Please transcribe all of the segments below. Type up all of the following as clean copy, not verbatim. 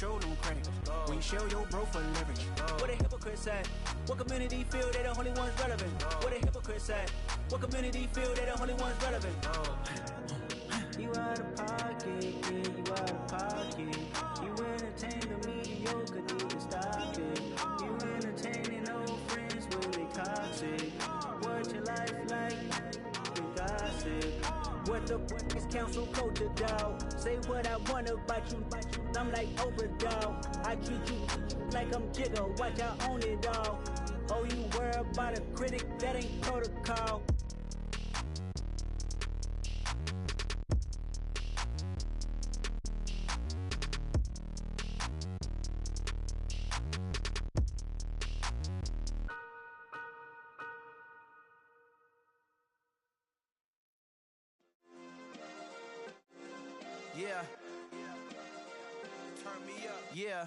show them credit. When you show your bro for living. What a hypocrite said. What community feel they the only ones relevant? What a hypocrite said. What community feel they the only ones relevant? You out of pocket, yeah, you out of pocket. You entertain the mediocre, need to stop it. You entertaining old friends when they toxic. What your life like? You gossip. What the fuck is council culture, dog? Say what I want about you, I'm like overdog. I treat you like I'm Jigga, watch I own it all. Oh, you worry about a critic, that ain't protocol. Yeah. Turn me up. Yeah.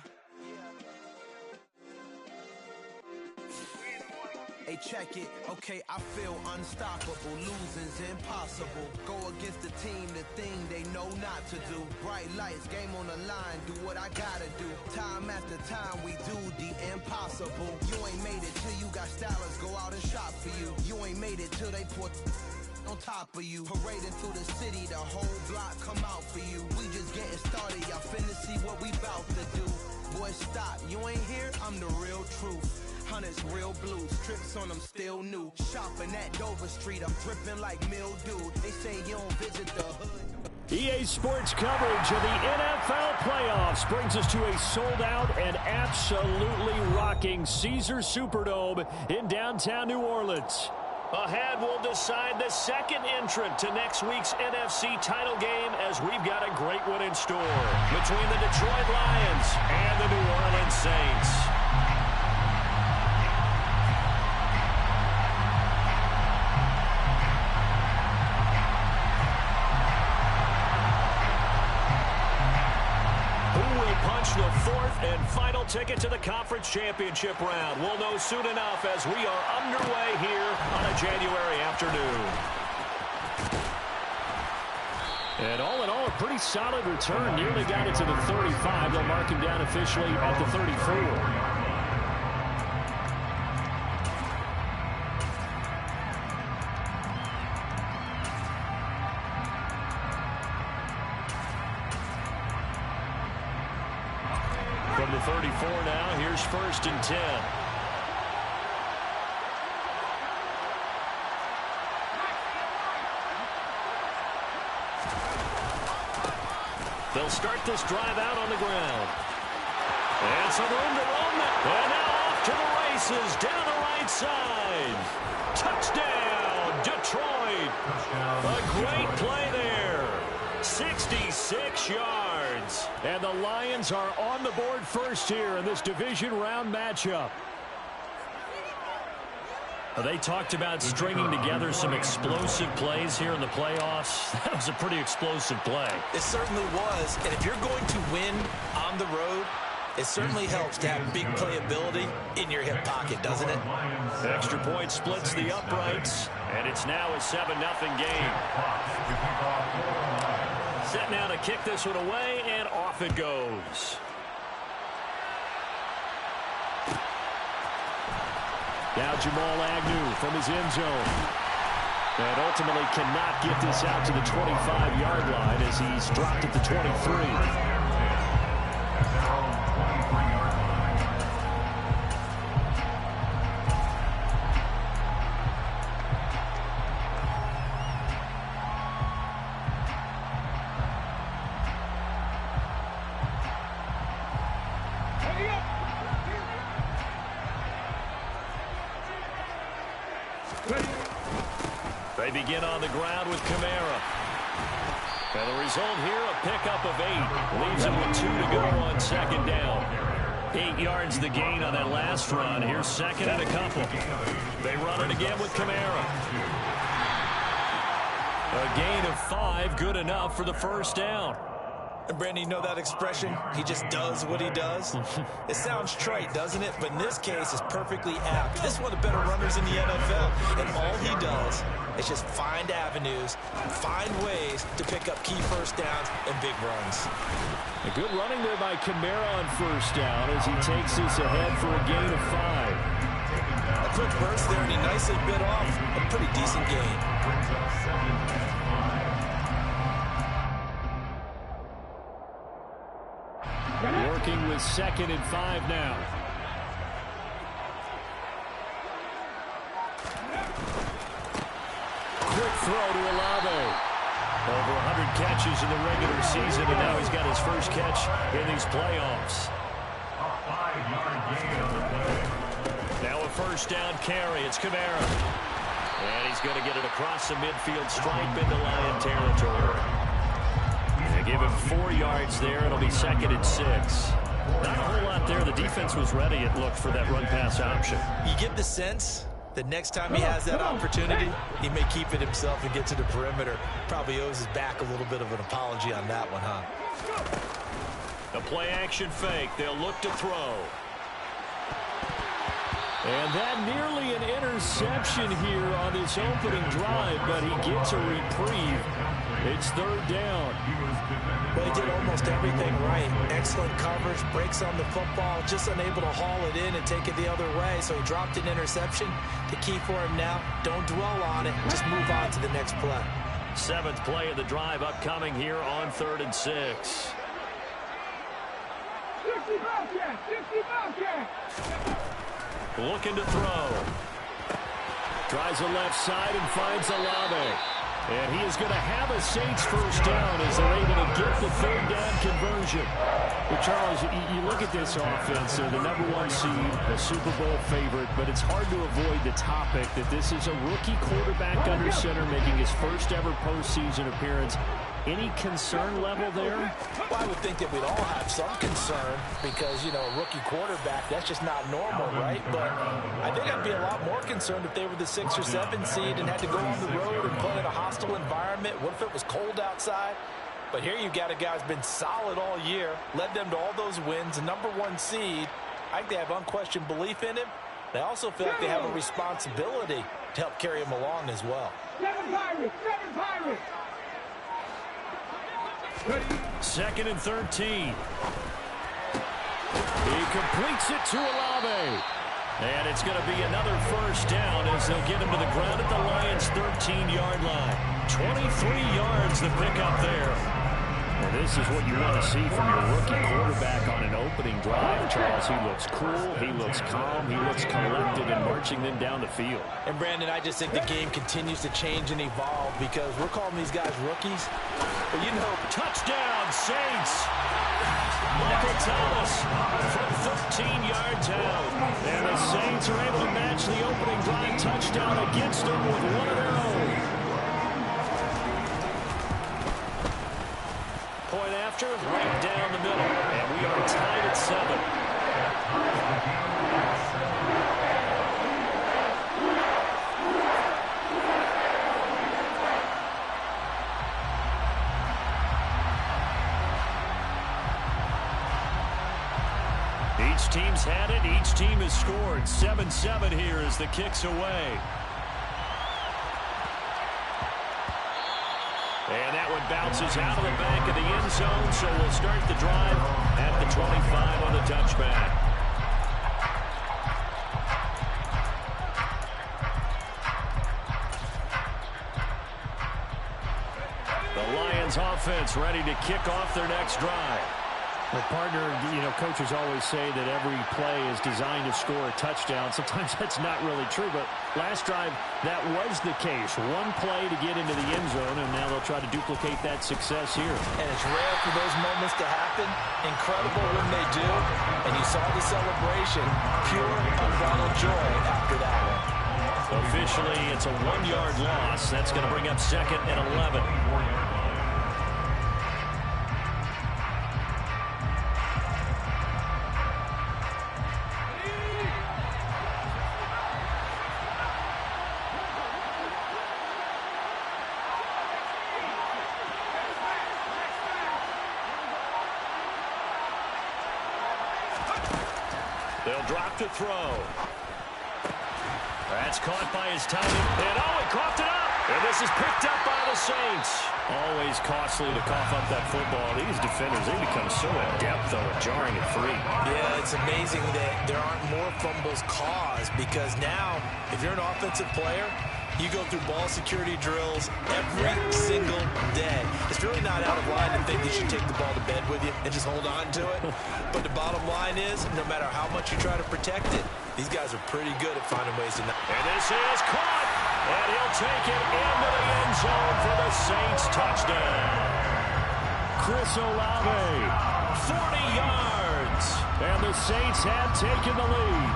Hey, check it. Okay, I feel unstoppable. Losing's impossible. Go against the team, the thing they know not to do. Bright lights, game on the line. Do what I gotta do. Time after time, we do the impossible. You ain't made it till you got stylers go out and shop for you. You ain't made it till they put on top of you. Parading through the city, the whole block come out for you. We just getting started, y'all finna see what we bout to do. Boy, stop, you ain't here, I'm the real truth. Hunters real blue, strips on them still new. Shopping at Dover Street, I'm dripping like mildew. They say you don't visit the hood. EA Sports coverage of the NFL playoffs brings us to a sold-out and absolutely rocking Caesars Superdome in downtown New Orleans. Ahead, we'll decide the second entrant to next week's NFC title game as we've got a great one in store between the Detroit Lions and the New Orleans Saints. The fourth and final ticket to the conference championship round. We'll know soon enough as we are underway here on a January afternoon. And all in all, a pretty solid return. Nearly got it to the 35. They'll mark him down officially at the 34. From the 34 now, here's 1st and 10. They'll start this drive out on the ground. And some room to roam it. And now off to the races down the right side. Touchdown, Detroit. A great play there. 66 yards. And the Lions are on the board first here in this division round matchup. They talked about stringing together some explosive plays here in the playoffs. That was a pretty explosive play. It certainly was. And if you're going to win on the road, it certainly helps to have big playability in your hip pocket, doesn't it? Extra point splits the uprights, and it's now a 7-0 game. Set now to kick this one away, and off it goes. Now Jamal Agnew from his end zone. And ultimately cannot get this out to the 25-yard line as he's dropped at the 23. They begin on the ground with Kamara. And the result here, a pickup of 8. Leaves him with 2 to go on second down. 8 yards the gain on that last run. Here's second and a couple. They run it again with Kamara. A gain of 5, good enough for the first down. And Brandon, you know that expression? He just does what he does. It sounds trite, doesn't it? But in this case, it's perfectly apt. This is one of the better runners in the NFL. And all he does is just find avenues, find ways to pick up key first downs and big runs. A good running there by Kamara on first down as he takes this ahead for a gain of 5. A quick burst there, and he nicely bit off a pretty decent gain. Working with 2nd and 5 now. Quick throw to Olave. Over 100 catches in the regular season, and now he's got his first catch in these playoffs. Now a first down carry. It's Kamara. And he's going to get it across the midfield stripe into Lion territory. They give him 4 yards there. It'll be 2nd and 6. Not a whole lot there. The defense was ready, it looked, for that run-pass option. You get the sense that next time he has that opportunity, he may keep it himself and get to the perimeter. Probably owes his back a little bit of an apology on that one, huh? The play-action fake. They'll look to throw. And that nearly an interception here on this opening drive, but he gets a reprieve. It's 3rd down. Well, he did almost everything right. Excellent coverage, breaks on the football, just unable to haul it in and take it the other way. So he dropped an interception. The key for him now, don't dwell on it. Just move on to the next play. 7th play of the drive upcoming here on 3rd and 6. Looking to throw. Tries the left side and finds Olave. And he is going to have a Saints first down as they're able to get the 3rd down conversion. But Charles, you look at this offense, they're the #1 seed, a Super Bowl favorite, but it's hard to avoid the topic that this is a rookie quarterback under center making his first ever postseason appearance. Any concern level there? Well, I would think that we'd all have some concern because, you know, a rookie quarterback, that's just not normal, right? But I think I'd be a lot more concerned if they were the 6 or 7 seed and had to go on the road and play in a hostile environment. What if it was cold outside? But here you got a guy who's been solid all year, led them to all those wins, a #1 seed. I think they have unquestioned belief in him. They also feel like they have a responsibility to help carry him along as well. 7 Pirates! 7 Pirates! 2nd and 13. He completes it to Olave. And it's going to be another first down as they'll get him to the ground at the Lions' 13-yard line. 23 yards the pickup there. Well, this is what you want to see from your rookie quarterback on an opening drive, Charles. He looks cool, he looks calm, he looks collected in marching them down the field. And, Brandon, I just think the game continues to change and evolve because we're calling these guys rookies. But you know, touchdown, Saints! Michael Thomas from 13 yards out. And the Saints are able to match the opening drive touchdown against them with one of their own. Point after, right down the middle. And we are tied at 7. Each team's had it. Each team has scored. 7-7 here as the kick's away. And that one bounces out of the back of the end zone, so we'll start the drive at the 25 on the touchback. The Lions offense ready to kick off their next drive. Well, partner, you know, coaches always say that every play is designed to score a touchdown. Sometimes that's not really true, but last drive, that was the case. One play to get into the end zone, and now they'll try to duplicate that success here. And it's rare for those moments to happen. Incredible when they do. And you saw the celebration. Pure, unbridled joy after that one. Officially, it's a 1-yard loss. That's going to bring up 2nd and 11. They'll drop to throw. That's caught by his tight end. And he coughed it up. And this is picked up by the Saints. Always costly to cough up that football. These defenders, they become so adept, though, at jarring it free. Yeah, it's amazing that there aren't more fumbles caused because now, if you're an offensive player, you go through ball security drills every single day. It's really not out of line to think you should take the ball to bed with you and just hold on to it. But the bottom line is, no matter how much you try to protect it, these guys are pretty good at finding ways to not. And this is caught. And he'll take it into the end zone for the Saints touchdown. Chris Olave, 40 yards. and the Saints have taken the lead.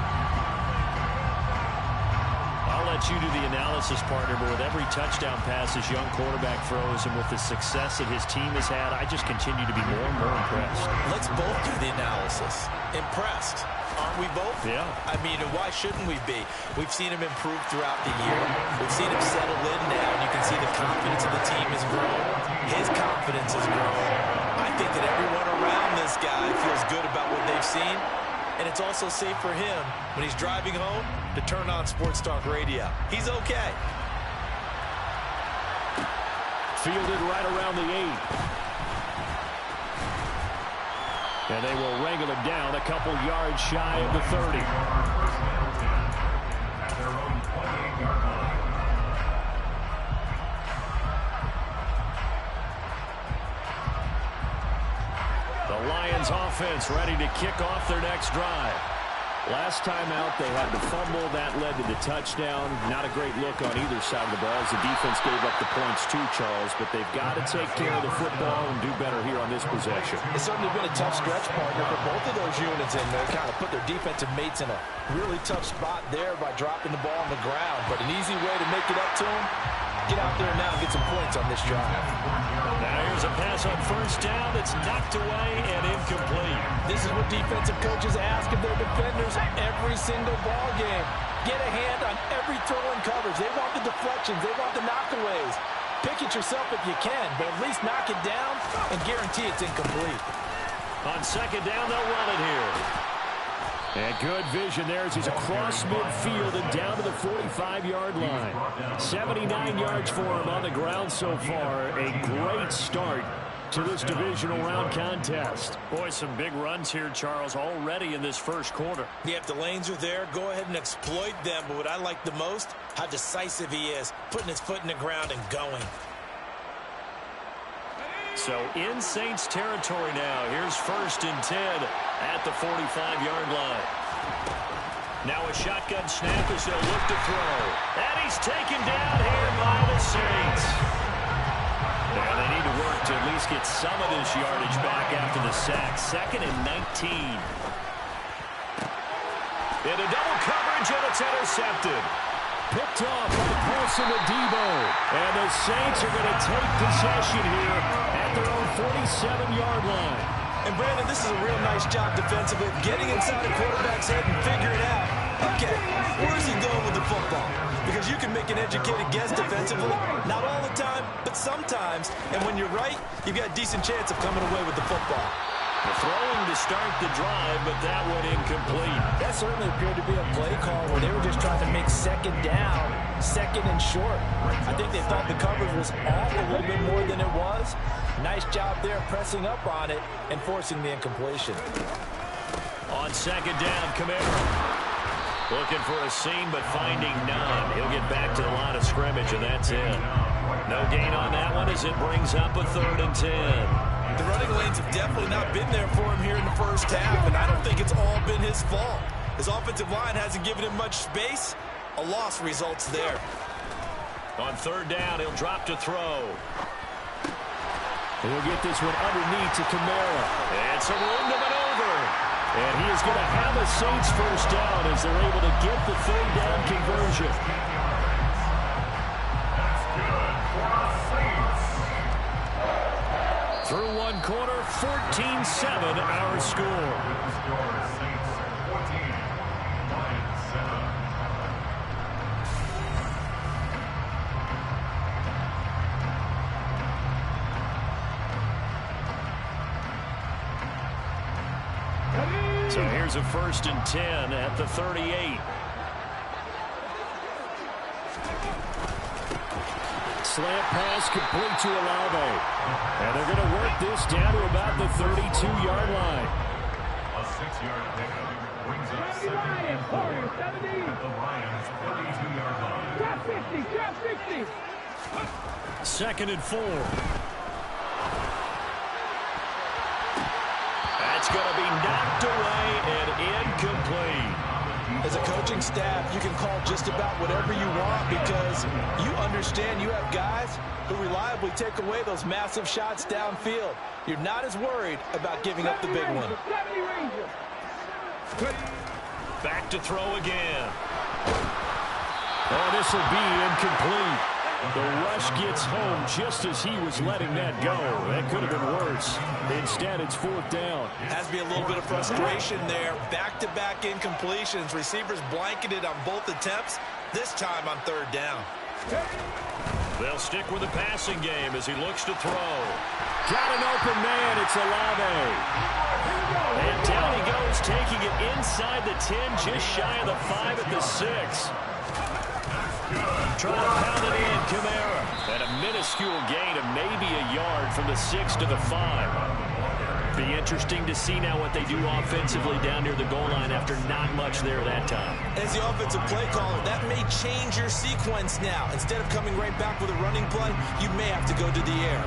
I'll let you do the analysis, partner, but with every touchdown pass this young quarterback throws and with the success that his team has had, I just continue to be more and more impressed. Let's both do the analysis. Impressed. Aren't we both? Yeah. I mean, why shouldn't we be? We've seen him improve throughout the year. We've seen him settle in now, and you can see the confidence of the team has grown. His confidence has grown. I think that everyone around this guy feels good about what they've seen, and it's also safe for him when he's driving home to turn on Sports Talk Radio. He's okay. Fielded right around the 8. And they will wrangle him down a couple yards shy of the 30. The Lions offense ready to kick off their next drive. Last time out, they had the fumble. That led to the touchdown. Not a great look on either side of the ball as the defense gave up the points too, Charles. But they've got to take care of the football and do better here on this possession. It's certainly been a tough stretch, partner, for both of those units in there. Kind of put their defensive mates in a really tough spot there by dropping the ball on the ground. But an easy way to make it up to them, get out there now and get some points on this drive. Now here's a pass on first down that's knocked away and incomplete. This is what defensive coaches ask of their defenders every single ball game. Get a hand on every throw in coverage. They want the deflections. They want the knockaways. Pick it yourself if you can, but at least knock it down and guarantee it's incomplete. On second down, they'll run it here. And good vision there as he's across midfield and down to the 45-yard line. 79 yards for him on the ground so far. A great start to this divisional round contest. Boy, some big runs here, Charles, already in this first quarter. Yeah, if the lanes are there, go ahead and exploit them. But what I like the most, how decisive he is, putting his foot in the ground and going. So in Saints territory now. Here's 1st and 10 at the 45-yard line. Now a shotgun snap as they'll look to throw. And he's taken down here by the Saints. And they need to work to at least get some of this yardage back after the sack. 2nd and 19. Into double coverage, and it's intercepted. Picked off by Paulson Adebo. And the Saints are going to take possession here at their own 47-yard line. And Brandon, this is a real nice job defensively, getting inside a quarterback's head and figuring out, okay, where's he going with the football? Because you can make an educated guess defensively, not all the time, but sometimes. And when you're right, you've got a decent chance of coming away with the football. The throwing to start the drive, but that one incomplete. That certainly appeared to be a play call where they were just trying to make second down, second and short. I think they thought the coverage was off a little bit more than it was. Nice job there pressing up on it and forcing the incompletion. On second down, Camaro. Looking for a seam, but finding none. He'll get back to the line of scrimmage, and that's it. No gain on that one as it brings up a 3rd and 10. The running lanes have definitely not been there for him here in the first half, and I don't think it's all been his fault. His offensive line hasn't given him much space. A loss results there. On 3rd down, he'll drop to throw. He'll get this one underneath to Kamara. And some room to maneuver. And he is going to have a Saints first down as they're able to get the 3rd down conversion. Through one quarter, 14-7 our score. So here's a 1st and 10 at the 38. Slant pass complete to Olave. And they're going to work this down to about the 32-yard line. A 6-yard pickup brings up 7 and 4 at the Lions' 32-yard line. Drop 50, drop 50. 2nd and 4. That's going to be knocked away and incomplete. As a coaching staff, you can call just about whatever you want because you understand you have guys who reliably take away those massive shots downfield. You're not as worried about giving up the big one. Back to throw again. Oh, this will be incomplete. The rush gets home just as he was letting that go. That could have been worse. Instead, it's 4th down. Has to be a little bit of frustration there. Back-to-back incompletions. Receivers blanketed on both attempts, this time on 3rd down. They'll stick with the passing game as he looks to throw. Got an open man. It's Olave. And down he goes, taking it inside the 10, just shy of the 5 at the 6. Trying to pound it in, Kamara. And a minuscule gain of maybe a yard from the 6 to the 5. Be interesting to see now what they do offensively down near the goal line after not much there that time. As the offensive play caller, that may change your sequence now. Instead of coming right back with a running play, you may have to go to the air.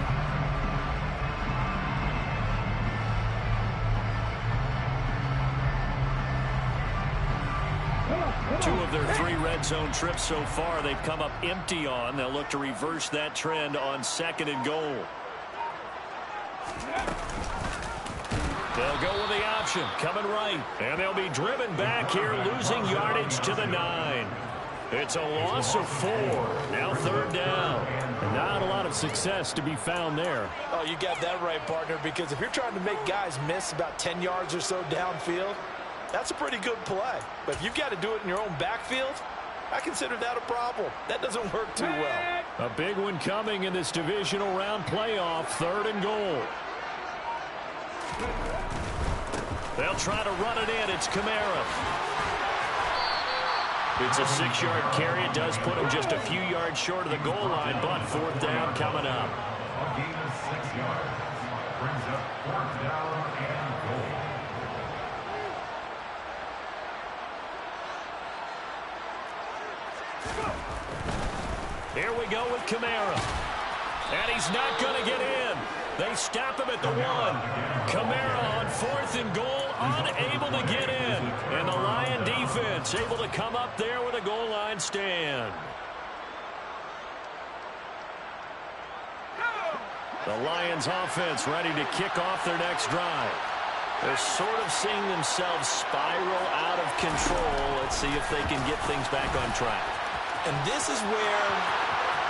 Two of their 3 red zone trips so far they've come up empty on. They'll look to reverse that trend on 2nd and goal. They'll go with the option, coming right. And they'll be driven back here, losing yardage to the 9. It's a loss of 4. Now 3rd down. Not a lot of success to be found there. Oh, you got that right, partner, because if you're trying to make guys miss about 10 yards or so downfield, that's a pretty good play. But if you've got to do it in your own backfield, I consider that a problem. That doesn't work too well. A big one coming in this divisional round playoff, 3rd and goal. They'll try to run it in. It's Kamara. It's a 6-yard carry. It does put him just a few yards short of the goal line, but 4th down coming up. A gain of 6 yards brings up 4th down and goal. Here we go with Kamara. And he's not going to get in. They stop him at the 1. Kamara on 4th and goal, unable to get in. And the Lion defense able to come up there with a goal line stand. The Lions offense ready to kick off their next drive. They're sort of seeing themselves spiral out of control. Let's see if they can get things back on track. And this is where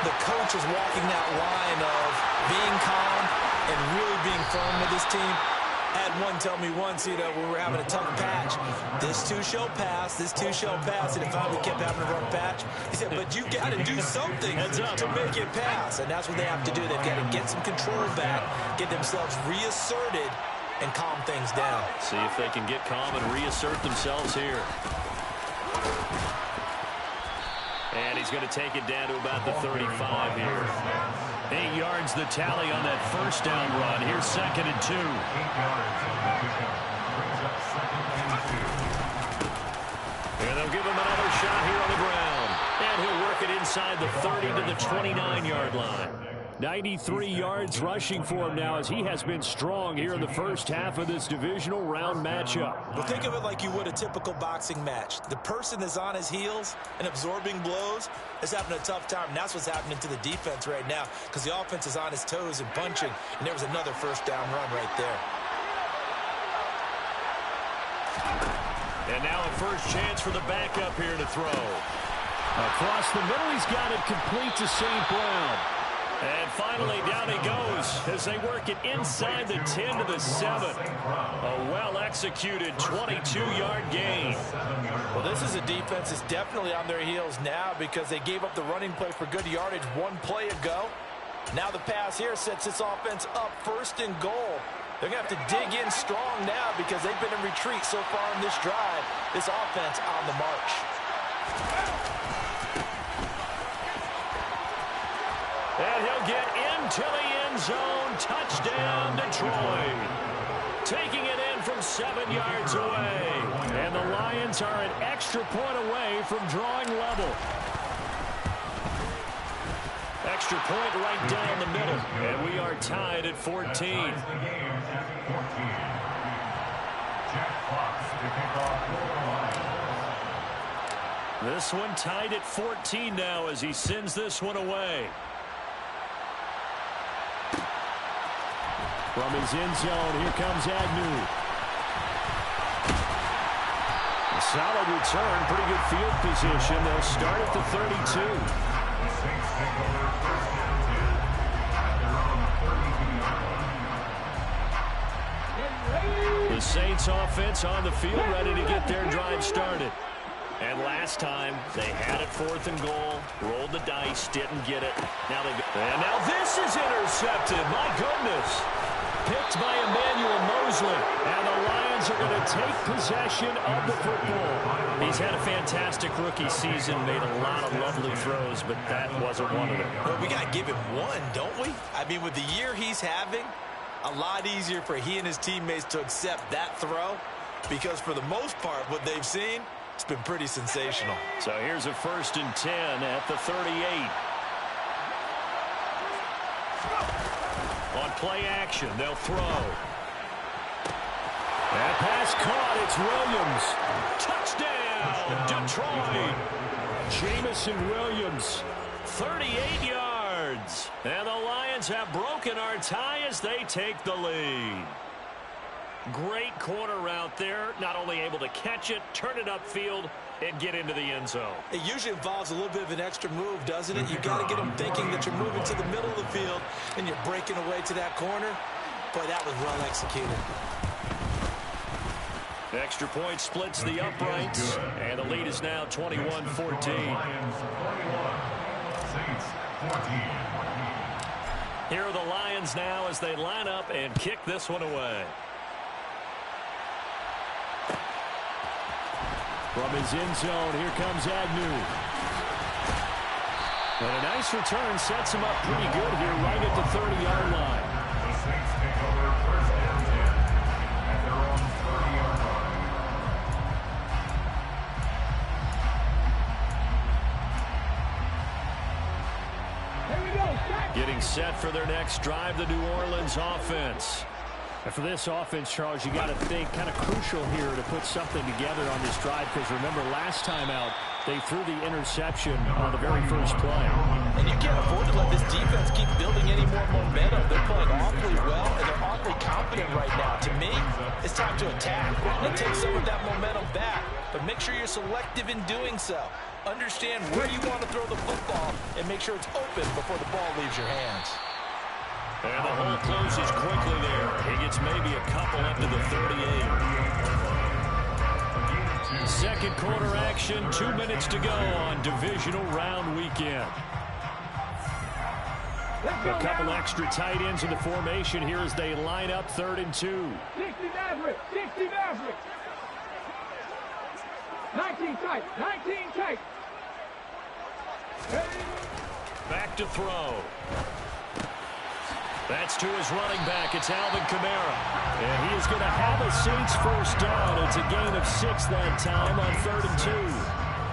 the coach is walking that line of being calm and really being firm with his team. I had one tell me once, when we were having a tough patch, this too shall pass, this too shall pass, and it finally kept having a rough patch. He said, but you got to do something to make it pass, and that's what they have to do. They've got to get some control back, get themselves reasserted, and calm things down. See if they can get calm and reassert themselves here. And he's going to take it down to about the 35 here. 8 yards the tally on that 1st down run. Here's 2nd and 2. 8 yards on the pickup brings up 2nd and 2. And they'll give him another shot here on the ground. And he'll work it inside the 30 to the 29-yard line. 93 yards rushing for him now as he has been strong here in the first half of this divisional round matchup. Well, think of it like you would a typical boxing match. The person that's on his heels and absorbing blows is having a tough time. And that's what's happening to the defense right now because the offense is on his toes and punching. And there was another 1st down run right there. And now a first chance for the backup here to throw. Across the middle, he's got it complete to St. Brown. And finally, down he goes as they work it inside the 10 to the 7. A well-executed 22-yard gain. Well, this is a defense that's definitely on their heels now because they gave up the running play for good yardage 1 play ago. Now the pass here sets this offense up 1st and goal. They're going to have to dig in strong now because they've been in retreat so far in this drive. This offense on the march. And he'll get into the end zone. Touchdown, Detroit. Taking it in from 7 yards away. And the Lions are an extra point away from drawing level. Extra point right down the middle. And we are tied at 14. This one tied at 14 now as he sends this one away. From his end zone, here comes Agnew. A solid return, pretty good field position. They'll start at the 32. The Saints offense on the field, ready to get their drive started. And last time, they had it 4th and goal, rolled the dice, didn't get it. Now this is intercepted. My goodness. Picked by Emmanuel Mosley. And the Lions are going to take possession of the football. He's had a fantastic rookie season, made a lot of lovely throws, but that wasn't one of them. Well, we got to give him one, don't we? I mean, with the year he's having, a lot easier for he and his teammates to accept that throw because for the most part, what they've seen, it's been pretty sensational. So here's a 1st and 10 at the 38. On play action, they'll throw. That pass caught. It's Williams. Touchdown, Detroit. Jamison Williams, 38 yards. And the Lions have broken our tie as they take the lead. Great corner route there. Not only able to catch it, turn it upfield, and get into the end zone. It usually involves a little bit of an extra move, doesn't it? You've got to get them thinking that you're moving to the middle of the field and you're breaking away to that corner. Boy, that was well executed. Extra point splits the uprights, and the lead is now 21-14. Here are the Lions now as they line up and kick this one away. From his end zone, here comes Agnew. And a nice return sets him up pretty good here right at the 30-yard line. The Saints take over 1st and 10 at their own 30-yard line. Here we go. Getting set for their next drive, the New Orleans offense. And for this offense, Charles, you got to think kind of crucial here to put something together on this drive because remember last time out they threw the interception on the very first play. And you can't afford to let this defense keep building any more momentum. They're playing awfully well and they're awfully confident right now. To me, it's time to attack and take some of that momentum back. But make sure you're selective in doing so. Understand where you want to throw the football and make sure it's open before the ball leaves your hands. And the hole closes quickly there. He gets maybe a couple up to the 38. Second quarter action, 2 minutes to go on divisional round weekend. A couple extra tight ends in the formation here as they line up 3rd and 2. 60 Maverick, 60 Maverick. 19 tight, 19 tight. Back to throw. That's to his running back. It's Alvin Kamara. And he is going to have a Saints first down. It's a gain of 6 that time on 3rd and 2.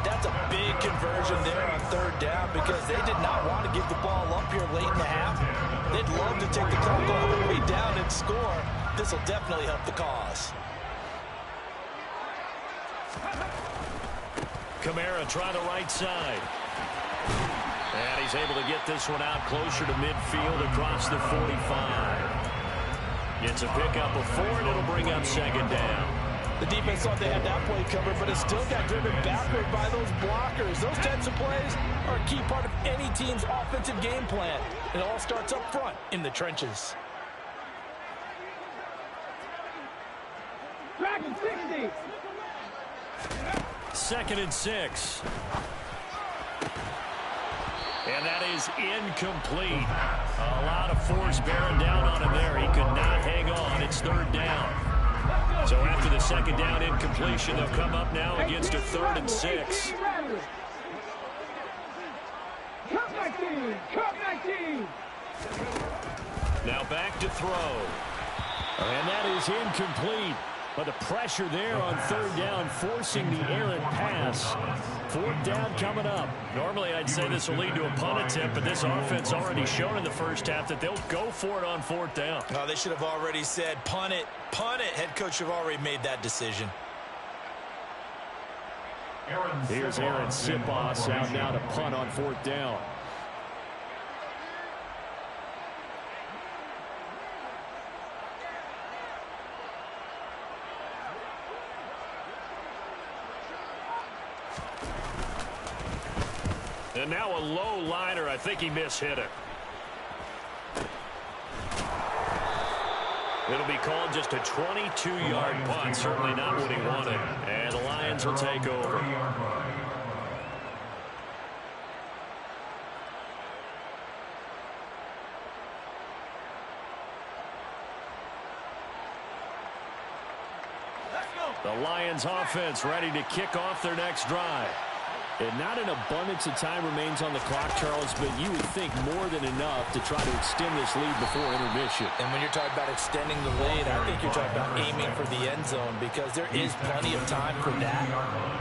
That's a big conversion there on 3rd down because they did not want to give the ball up here late in the half. They'd love to take the clock all the way down and score. This will definitely help the cause. Kamara try the right side. And he's able to get this one out closer to midfield across the 45. Gets a pickup of 4, and it'll bring up 2nd down. The defense thought they had that play covered, but it still got driven backward by those blockers. Those types of plays are a key part of any team's offensive game plan. It all starts up front in the trenches. Dragon 60. 2nd and 6. And that is incomplete. A lot of force bearing down on him there. He could not hang on. It's third down. So after the second down incompletion, they'll come up now against a 3rd and 6. Now back to throw. And that is incomplete. But the pressure there on third down, forcing the errant pass. 4th down coming up. Normally, I'd say this will lead to a punt attempt, but this offense already shown in the first half that they'll go for it on 4th down. Oh, they should have already said, punt it, punt it. Head coach should have already made that decision. Here's Aaron Sipos out now to punt on 4th down. And now a low liner. I think he mishit it. It'll be called just a 22-yard punt. Certainly not what he wanted. And the Lions will take over. The Lions offense ready to kick off their next drive. And not an abundance of time remains on the clock, Charles, but you would think more than enough to try to extend this lead before intermission. And when you're talking about extending the lead, I think you're talking about aiming for the end zone because there is plenty of time for that.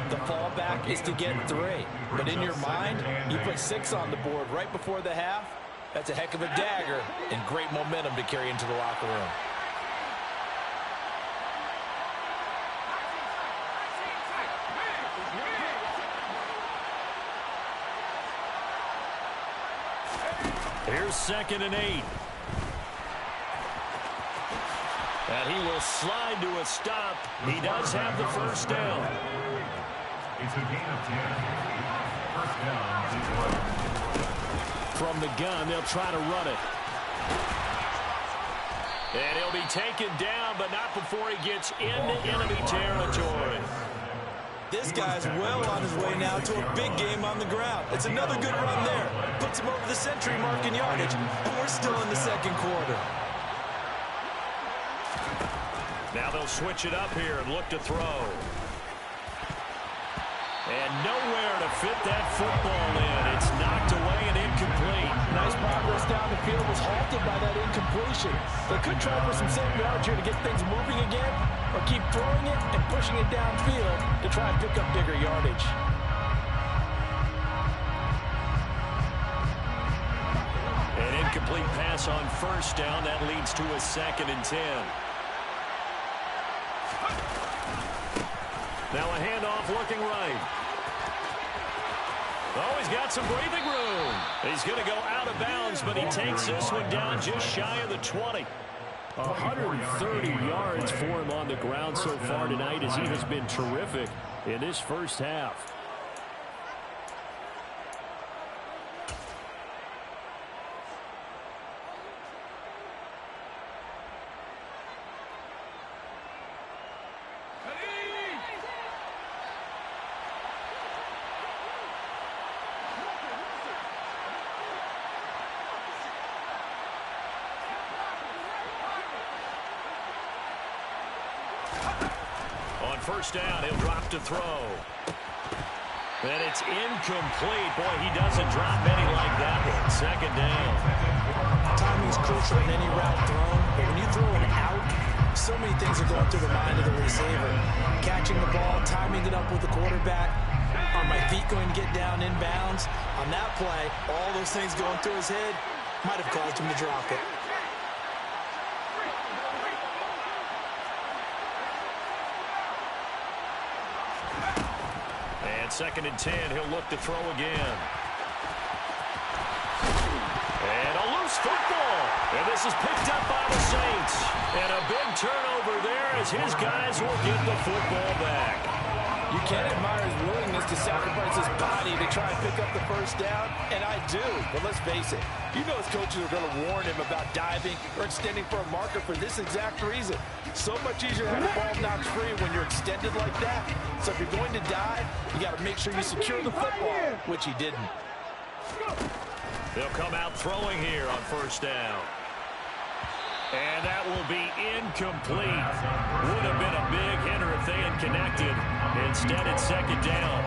The fallback is to get 3. But in your mind, you put 6 on the board right before the half. That's a heck of a dagger and great momentum to carry into the locker room. Here's 2nd and 8. And he will slide to a stop. He does have the first down. It's a gain of 10. First down. From the gun, they'll try to run it. And he'll be taken down, but not before he gets into enemy territory. This guy's well on his way now to a big game on the ground. It's another good run there. Puts him over the century mark in yardage, and we're still in the second quarter. Now they'll switch it up here and look to throw. And nowhere to fit that football in. It's knocked away and incomplete. Nice progress down the field was halted by that incompletion. They could try for some 7 yards here to get things moving again, or keep throwing it and pushing it downfield to try and pick up bigger yardage. An incomplete pass on first down. That leads to a 2nd and 10. Now a handoff looking right. Oh, he's got some breathing room. He's going to go out of bounds, but he takes this one down just shy of the 20. 130 yards for him on the ground so far tonight as he has been terrific in this first half. First down, he'll drop to throw. And it's incomplete. Boy, he doesn't drop any like that one. 2nd down. Timing's crucial in any route thrown, but when you throw it out, so many things are going through the mind of the receiver. Catching the ball, timing it up with the quarterback. Are my feet going to get down inbounds? On that play, all those things going through his head might have caused him to drop it. And 2nd and 10, he'll look to throw again. And a loose football. And this is picked up by the Saints. And a big turnover there as his guys will get the football back. You can't admire his willingness to sacrifice his body to try and pick up the first down, and I do. But let's face it, you know his coaches are going to warn him about diving or extending for a marker for this exact reason. So much easier to have the ball knocked free when you're extended like that. So if you're going to dive, you got to make sure you secure the football, which he didn't. They'll come out throwing here on first down. And that will be incomplete. Would have been a big hitter if they had connected. Instead, it's second down.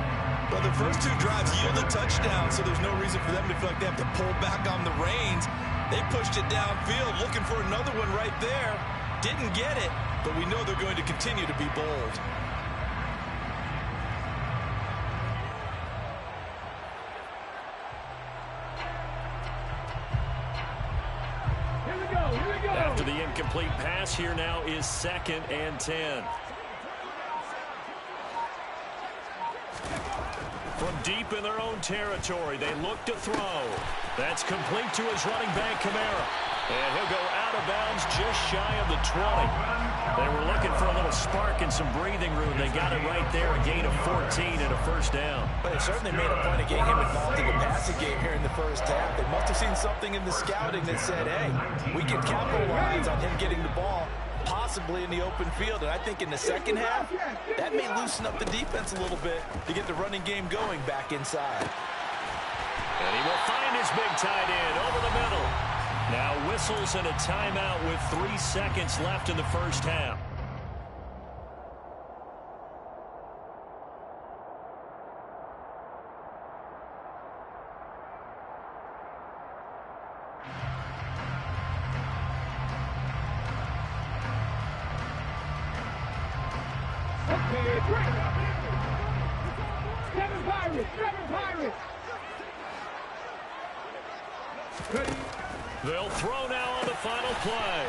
Well, the first 2 drives yielded touchdowns, so there's no reason for them to feel like they have to pull back on the reins. They pushed it downfield, looking for another one right there. Didn't get it, but we know they're going to continue to be bold. After the incomplete pass, here now is 2nd and 10. From deep in their own territory, they look to throw. That's complete to his running back, Kamara. And he'll go out of bounds just shy of the 20. They were looking for a little spark and some breathing room. They got it right there, a gain of 14 and a first down. But they certainly made a point of getting him involved in the passing game here in the first half. They must have seen something in the scouting that said, hey, we can capitalize on him getting the ball, possibly in the open field. And I think in the second half, that may loosen up the defense a little bit to get the running game going back inside. And he will find his big tight end over the middle. Now whistles and a timeout with 3 seconds left in the first half. They'll throw now on the final play.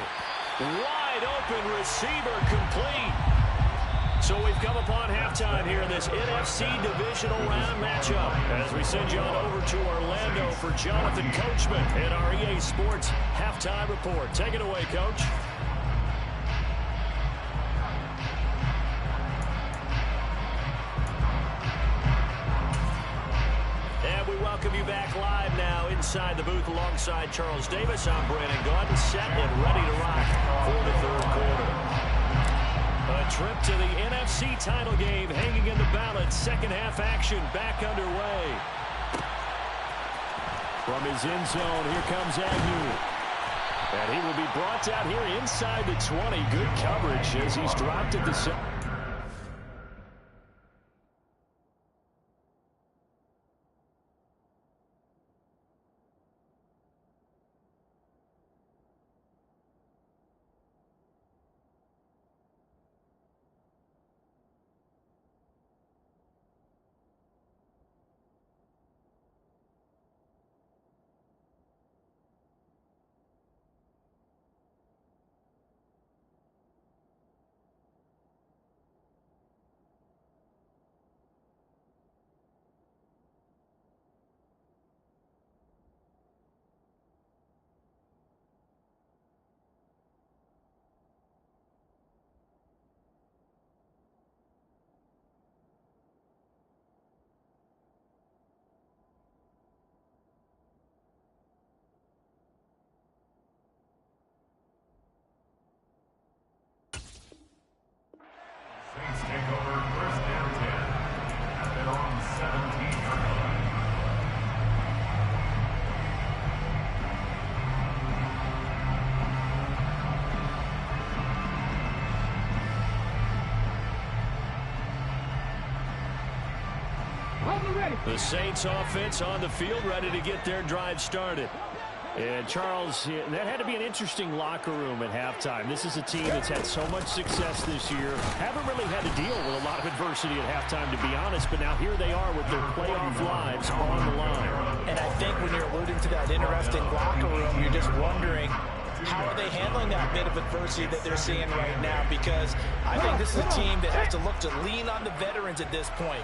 Wide open receiver complete. So we've come upon halftime here in this NFC Divisional Round matchup. As we send you on over to Orlando for Jonathan Coachman and our EA Sports Halftime Report. Take it away, Coach. Welcome you back live now inside the booth alongside Charles Davis. I'm Brandon Gordon, set and ready to rock for the third quarter. A trip to the NFC title game hanging in the balance. Second half action back underway. From his end zone, here comes Agnew. And he will be brought down here inside the 20. Good coverage as he's dropped at the center. Saints take over first and 10 at their own 17-yard line. The Saints offense on the field, ready to get their drive started. And Charles, that had to be an interesting locker room at halftime. This is a team that's had so much success this year. Haven't really had to deal with a lot of adversity at halftime, to be honest. But now here they are with their playoff lives on the line. And I think when you're alluding to that interesting locker room, you're just wondering, how are they handling that bit of adversity that they're seeing right now? Because I think this is a team that has to look to lean on the veterans at this point.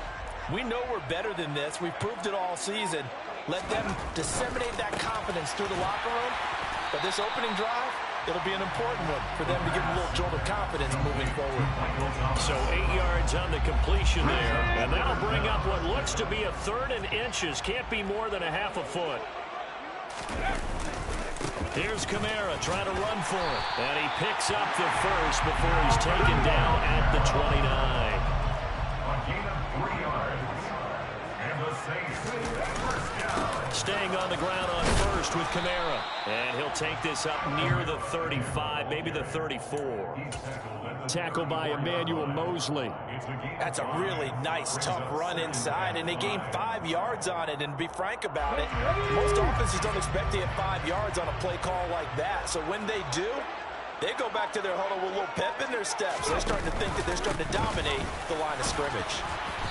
We know we're better than this. We've proved it all season. Let them disseminate that confidence through the locker room. But this opening drive, it'll be an important one for them to get a little jolt of confidence moving forward. So 8 yards on the completion there. And that'll bring up what looks to be a 3rd and inches. Can't be more than a half a foot. Here's Kamara trying to run for it. And he picks up the first before he's taken down at the 29. A gain of 3 yards. And the Saints with that first down. Staying on the ground on first first with Kamara. And he'll take this up near the 35, maybe the 34. Tackle by Emmanuel Mosley. That's a really nice, tough run inside, and they gained 5 yards on it. And to be frank about it, most offenses don't expect to get 5 yards on a play call like that. So when they do, they go back to their huddle with a little pep in their steps. They're starting to think that they're starting to dominate the line of scrimmage.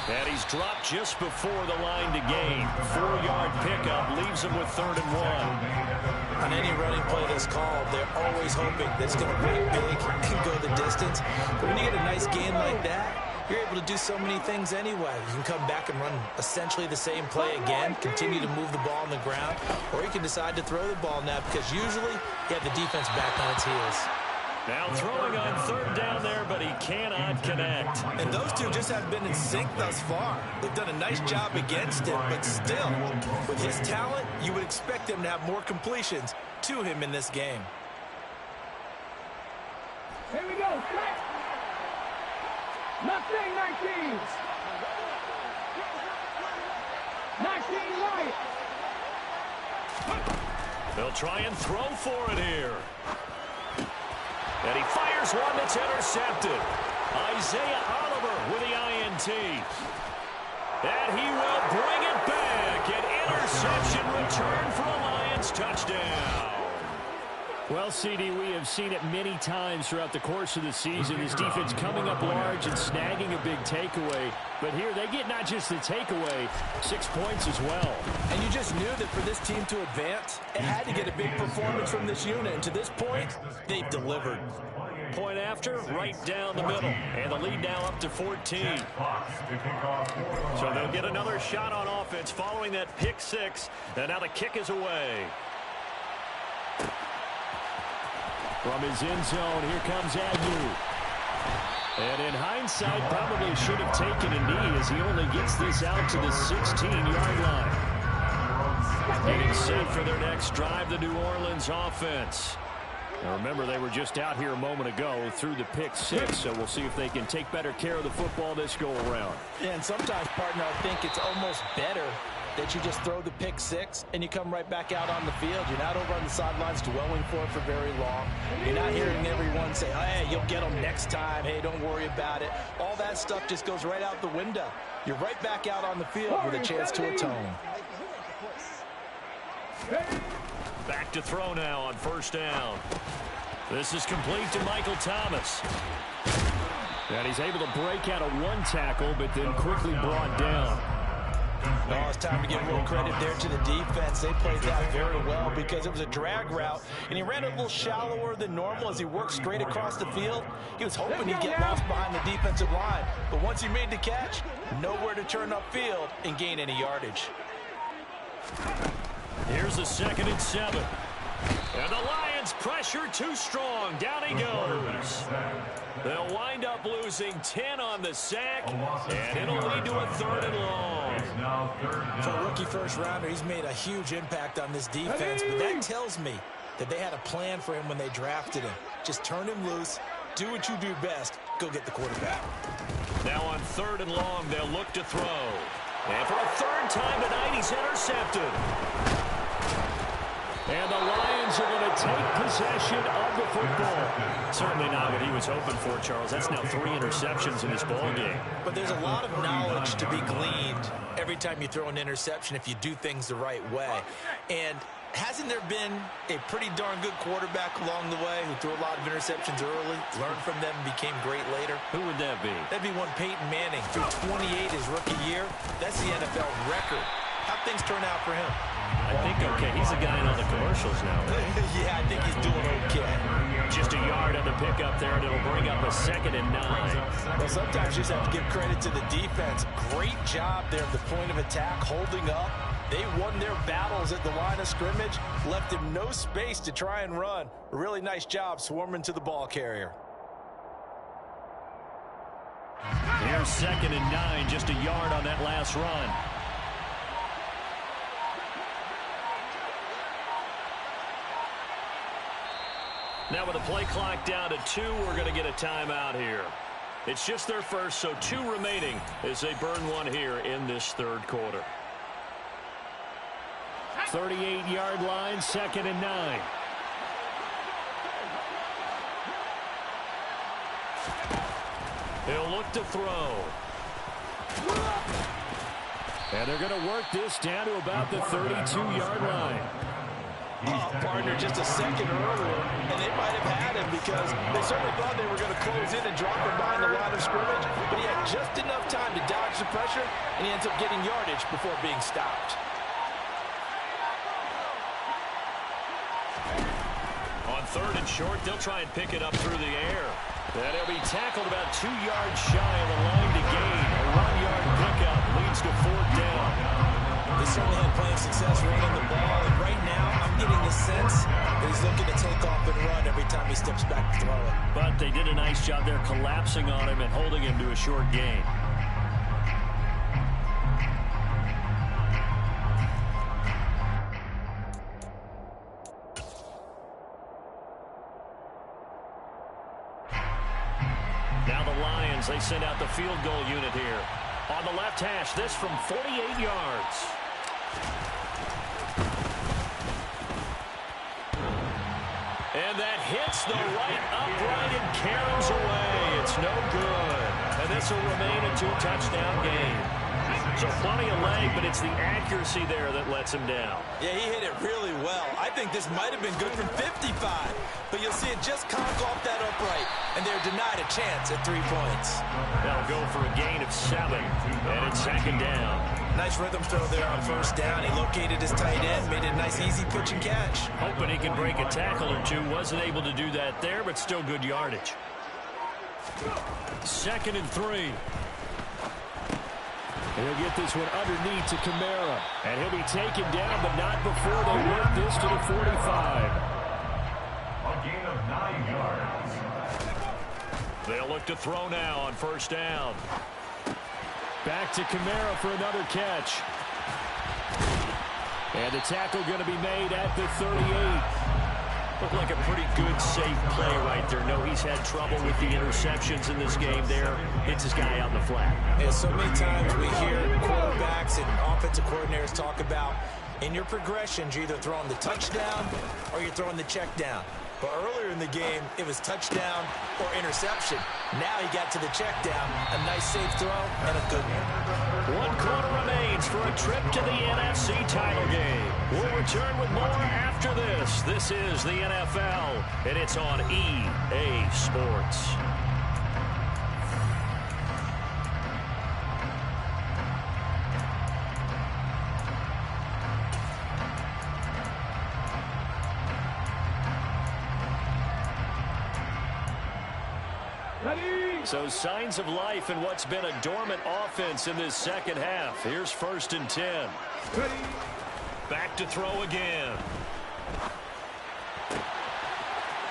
And he's dropped just before the line to gain. 4-yard pickup leaves him with 3rd and 1. On any running play that's called, they're always hoping that it's going to break big and go the distance. But when you get a nice gain like that, you're able to do so many things anyway. You can come back and run essentially the same play again, continue to move the ball on the ground, or you can decide to throw the ball now because usually you have the defense back on its heels. Now throwing on 3rd down there, but he cannot connect. And those two just have been in sync thus far. They've done a nice job against him, but still, with his talent, you would expect him to have more completions to him in this game. Here we go. Set. Mustang 19. 19 right. They'll try and throw for it here. And he fires one that's intercepted. Isaiah Oliver with the INT. And he will bring it back. An interception return for a Lions touchdown. Well, CD, we have seen it many times throughout the course of the season. This defense coming up large and snagging a big takeaway. But here they get not just the takeaway, 6 points as well. And you just knew that for this team to advance, it had to get a big performance from this unit. And to this point, they've delivered. Point after, right down the middle. And the lead now up to 14. So they'll get another shot on offense following that pick 6. And now the kick is away. From his end zone, here comes Agnew. And in hindsight, probably should have taken a knee as he only gets this out to the 16-yard line. Getting set for their next drive, the New Orleans offense. Now remember, they were just out here a moment ago through the pick 6, so we'll see if they can take better care of the football this go-around. Yeah, and sometimes, partner, I think it's almost better that you just throw the pick 6 and you come right back out on the field. You're not over on the sidelines dwelling for it for very long. You're not hearing everyone say, hey, you'll get them next time. Hey, don't worry about it. All that stuff just goes right out the window. You're right back out on the field with a chance to atone. Back to throw now on 1st down. This is complete to Michael Thomas. And he's able to break out of one tackle, but then quickly brought down. Oh, it's time to give a little credit there to the defense. They played that very well because it was a drag route, and he ran it a little shallower than normal as he worked straight across the field. He was hoping he'd get lost behind the defensive line, but once he made the catch, nowhere to turn upfield and gain any yardage. Here's a 2nd and 7. And the Lions pressure too strong. Down he goes. They'll wind up losing 10 on the sack, and it'll lead to a 3rd and long. For a rookie first-rounder, he's made a huge impact on this defense, but that tells me that they had a plan for him when they drafted him. Just turn him loose, do what you do best, go get the quarterback. Now on 3rd and long, they'll look to throw. And for a 3rd time tonight, he's intercepted. And the Lions are going to take possession of the football. Certainly not what he was hoping for, Charles. That's now 3 interceptions in this ball game. But there's a lot of knowledge to be gleaned every time you throw an interception if you do things the right way. And hasn't there been a pretty darn good quarterback along the way who threw a lot of interceptions early, learned from them, and became great later? Who would that be? That'd be one Peyton Manning. Threw 28 his rookie year. That's the NFL record. How'd things turn out for him? I think okay. He's a guy in all the commercials now, right? Yeah, I think he's doing okay. Just a yard on the pickup there, and it'll bring up a 2nd and 9. Well, sometimes you just have to give credit to the defense. Great job there at the point of attack, holding up. They won their battles at the line of scrimmage, left him no space to try and run. A really nice job swarming to the ball carrier. Here's 2nd and 9, just a yard on that last run. Now with the play clock down to 2, we're going to get a timeout here. It's just their first, so 2 remaining as they burn one here in this 3rd quarter. 38-yard line, 2nd and 9. He'll look to throw. And they're going to work this down to about the 32-yard line. Oh, partner, just a second earlier, and they might have had him because they certainly thought they were going to close in and drop him behind the line of scrimmage, but he had just enough time to dodge the pressure, and he ends up getting yardage before being stopped. On 3rd and short, they'll try and pick it up through the air. And he'll be tackled about 2 yards shy of the line to gain. A 1-yard pickup leads to 4th down. They certainly had plenty of success running the ball, and right now I'm getting the sense that he's looking to take off and run every time he steps back to throw it. But they did a nice job there collapsing on him and holding him to a short gain. Now the Lions, they send out the field goal unit here. On the left hash, this from 48 yards. And that hits the right upright and carries away. It's no good. And this will remain a 2-touchdown game. So plenty of leg, but it's the accuracy there that lets him down. Yeah, he hit it really well. I think this might have been good from 55. But you'll see it just conk off that upright, and they're denied a chance at 3 points. They'll go for a gain of 7, and it's 2nd down. Nice rhythm throw there on 1st down. He located his tight end, made it a nice easy pitch and catch. Hoping he can break a tackle or two. Wasn't able to do that there, but still good yardage. 2nd and 3. He'll get this one underneath to Kamara. And he'll be taken down, but not before they work this to the 45. A gain of 9 yards. They'll look to throw now on 1st down. Back to Kamara for another catch. And the tackle going to be made at the 38. Looked like a pretty good, safe play right there. No, he's had trouble with the interceptions in this game there. Hits his guy out in the flat. Yeah, so many times we hear quarterbacks and offensive coordinators talk about in your progressions, you're either throwing the touchdown or you're throwing the check down. But earlier in the game, it was touchdown or interception. Now he got to the check down. A nice safe throw and a good one. 1 quarter remains for a trip to the NFC title game. We'll return with more after this. This is the NFL, and it's on EA Sports. So signs of life in what's been a dormant offense in this 2nd half. Here's 1st and 10. Back to throw again.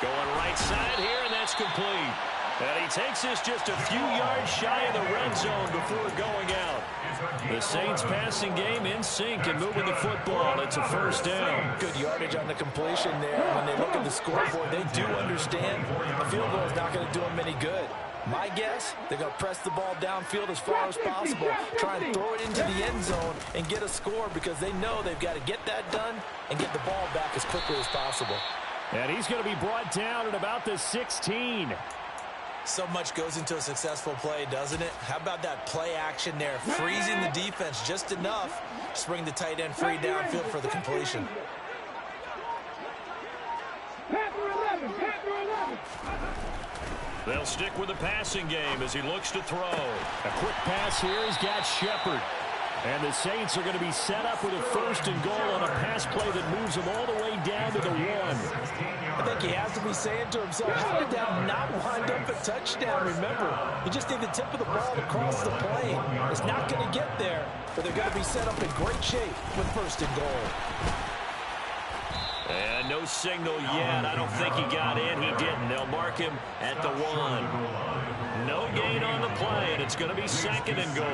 Going right side here, and that's complete. And he takes this just a few yards shy of the red zone before going out. The Saints passing game in sync and moving the football. It's a 1st down. Good yardage on the completion there. When they look at the scoreboard, they do understand a field goal is not going to do them any good. My guess, they're going to press the ball downfield as far as possible, try and throw it into the end zone and get a score because they know they've got to get that done and get the ball back as quickly as possible. And he's going to be brought down at about the 16. So much goes into a successful play, doesn't it? How about that play action there, freezing the defense just enough to bring the tight end free downfield for the completion. They'll stick with the passing game as he looks to throw. A quick pass here. He's got Shepard. And the Saints are going to be set up with a 1st and goal on a pass play that moves them all the way down to the 1. I think he has to be saying to himself, how did that not wind up a touchdown? Remember, you just need the tip of the ball to cross the plane. It's not going to get there, but they're going to be set up in great shape with 1st and goal. And no signal yet. I don't think he got in. He didn't. They'll mark him at the 1. No gain on the play, and it's going to be 2nd and goal.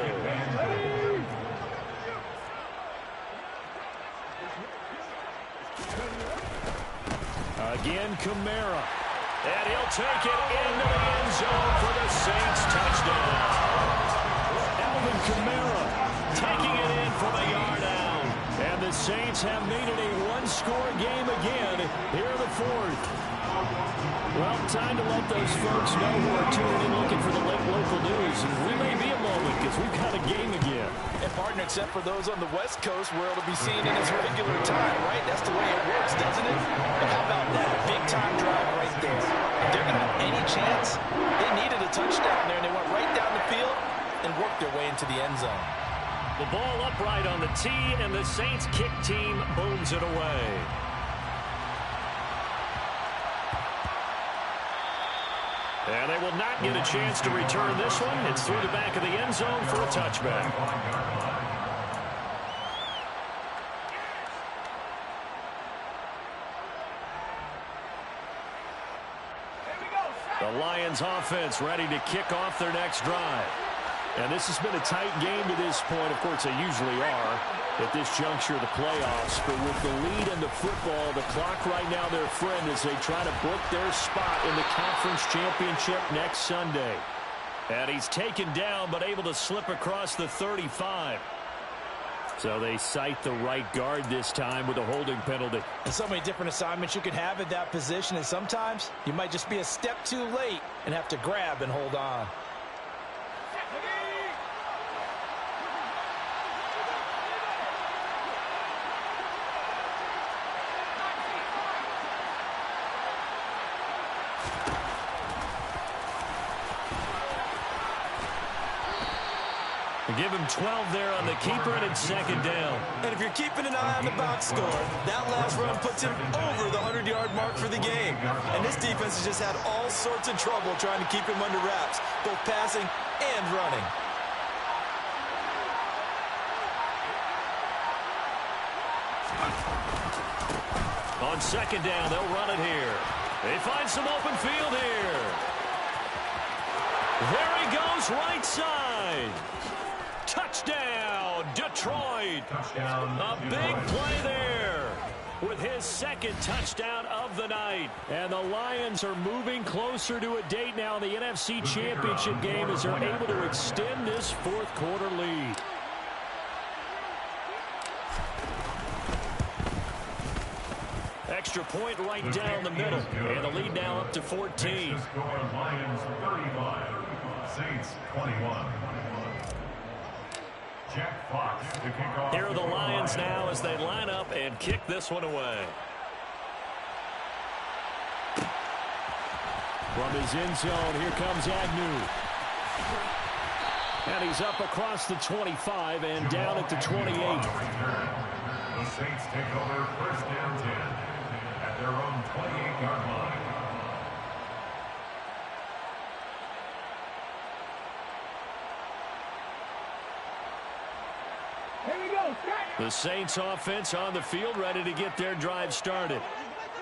Again, Kamara. And he'll take it into the end zone for the Saints touchdown. Alvin Kamara taking it in from a yard out. And the Saints have made it a one-score game again here in the fourth. Well, time to let those folks know who are tuning in looking for the late local news. And we may be a moment because we've got a game again. And, partner, except for those on the West Coast where it'll be seen in its regular time, right? That's the way it works, doesn't it? And how about that? Big-time drive right there. If they're going to have any chance, they needed a touchdown there, and they went right down the field and worked their way into the end zone. The ball upright on the tee, and the Saints kick team booms it away. And they will not get a chance to return this one. It's through the back of the end zone for a touchback. The Lions offense ready to kick off their next drive. And this has been a tight game to this point. Of course, they usually are at this juncture of the playoffs. But with the lead in the football, the clock right now their friend as they try to book their spot in the conference championship next Sunday. And he's taken down but able to slip across the 35. So they cite the right guard this time with a holding penalty. And so many different assignments you could have at that position. And sometimes you might just be a step too late and have to grab and hold on. Give him 12 there on the keeper, and it's second down. And if you're keeping an eye on the box score, that last run puts him over the 100-yard mark for the game. And this defense has just had all sorts of trouble trying to keep him under wraps, both passing and running. On second down, they'll run it here. They find some open field here. There he goes, right side. Touchdown, Detroit. A big play there with his second touchdown of the night. And the Lions are moving closer to a date now in the NFC Championship game as they're able to extend this fourth quarter lead. Extra point right down the middle. And the lead now up to 14. Lions 35, Saints 21. Here are the Lions now as they line up and kick this one away. From his end zone, here comes Agnew. And he's up across the 25 and down at the 28. The Saints take over first and 10 at their own 28-yard line. The Saints offense on the field ready to get their drive started.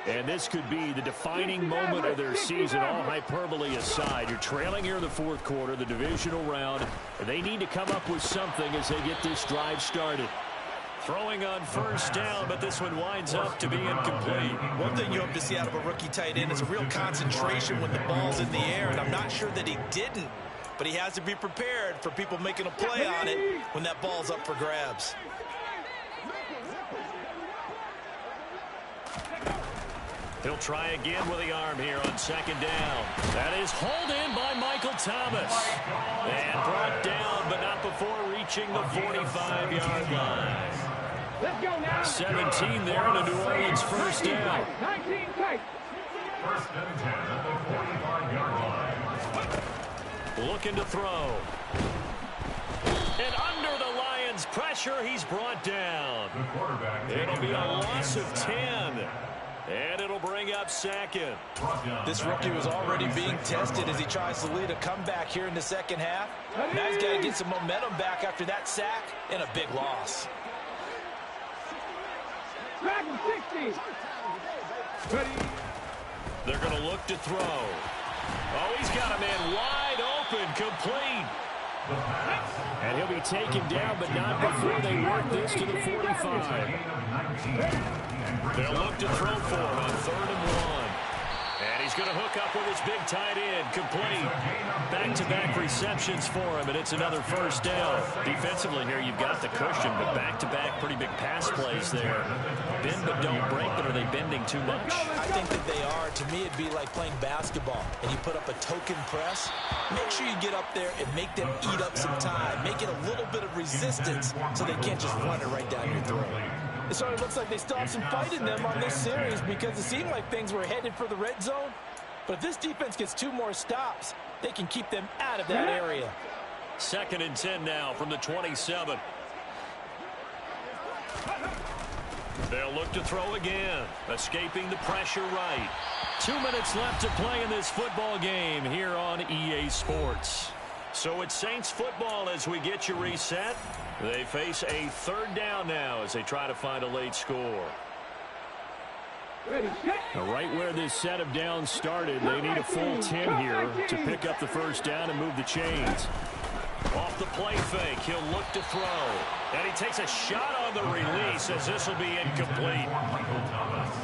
And this could be the defining moment of their season, all hyperbole aside. You're trailing here in the fourth quarter, the divisional round. They need to come up with something as they get this drive started. Throwing on first down, but this one winds up to be incomplete. One thing you hope to see out of a rookie tight end is a real concentration when the ball's in the air, and I'm not sure that he didn't. But he has to be prepared for people making a play on it when that ball's up for grabs. He'll try again with the arm here on second down. That is hauled in by Michael Thomas. And brought down, but not before reaching the 45-yard line. Let's go now. 17 there and a New Orleans first down. 19 tight. First and 10 at the 45-yard line. Looking to throw. And under the Lions' pressure, he's brought down. It'll be a loss of 10. And it'll bring up second. This rookie was already being tested as he tries to lead a comeback here in the second half. Now he's got to get some momentum back after that sack and a big loss. Dragon 60. They're going to look to throw. Oh, he's got a man wide open, complete. And he'll be taken down, but not before they work this to the 45. They'll look to throw for him on 3rd and 1. And he's he's going to hook up with his big tight end. Complete. Back-to-back receptions for him, and it's another first down. Defensively here, you've got the cushion, but back-to-back pretty big pass plays there. Bend but don't break, but are they bending too much? I think that they are. To me, it'd be like playing basketball, and you put up a token press. Make sure you get up there and make them eat up some time. Make it a little bit of resistance so they can't just run it right down your throat. It sort of looks like they still have some fight in them on this series because it seemed like things were headed for the red zone. But if this defense gets 2 more stops, they can keep them out of that area. 2nd and 10 now from the 27. They'll look to throw again, escaping the pressure right. 2 minutes left to play in this football game here on EA Sports. So it's Saints football as we get you reset. They face a 3rd down now as they try to find a late score. Now, right where this set of downs started, they need a full 10 here to pick up the first down and move the chains. Off the play fake, he'll look to throw. And he takes a shot on the release as this will be incomplete.